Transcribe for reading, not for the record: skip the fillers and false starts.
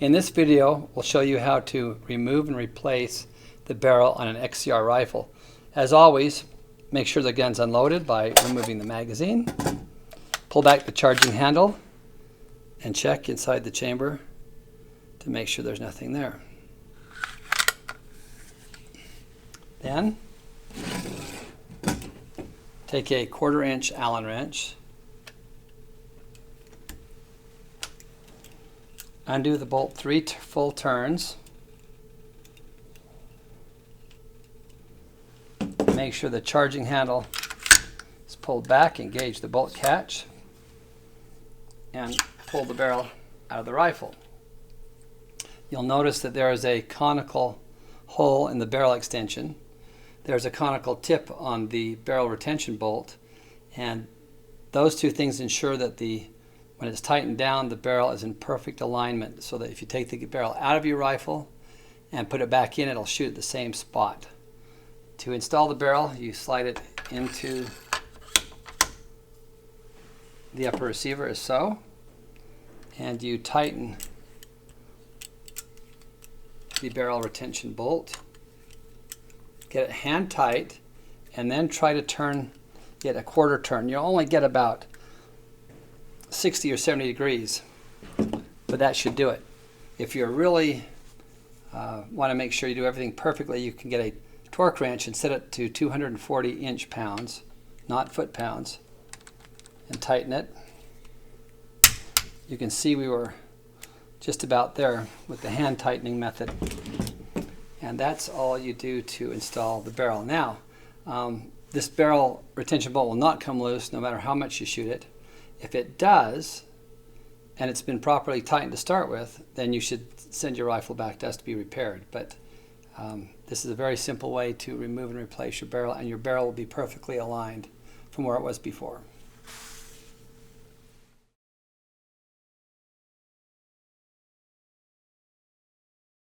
In this video, we'll show you how to remove and replace the barrel on an XCR rifle. As always, make sure the gun's unloaded by removing the magazine. Pull back the charging handle and check inside the chamber to make sure there's nothing there. Then, take a 1/4 inch Allen wrench, undo the bolt 3 full turns, make sure the charging handle is pulled back, engage the bolt catch, and pull the barrel out of the rifle. You'll notice that there is a conical hole in the barrel extension. There's a conical tip on the barrel retention bolt, and those two things ensure that when it's tightened down, the barrel is in perfect alignment, so that if you take the barrel out of your rifle and put it back in, it'll shoot at the same spot. To install the barrel, you slide it into the upper receiver as so, and you tighten the barrel retention bolt. Get it hand tight, and then try to get a 1/4 turn. You'll only get about 60 or 70 degrees, but that should do it. If you really want to make sure you do everything perfectly, you can get a torque wrench and set it to 240 inch-pounds, not foot-pounds, and tighten it. You can see we were just about there with the hand tightening method. And that's all you do to install the barrel. Now, this barrel retention bolt will not come loose no matter how much you shoot it. If it does, and it's been properly tightened to start with, then you should send your rifle back to us to be repaired. But this is a very simple way to remove and replace your barrel, and your barrel will be perfectly aligned from where it was before.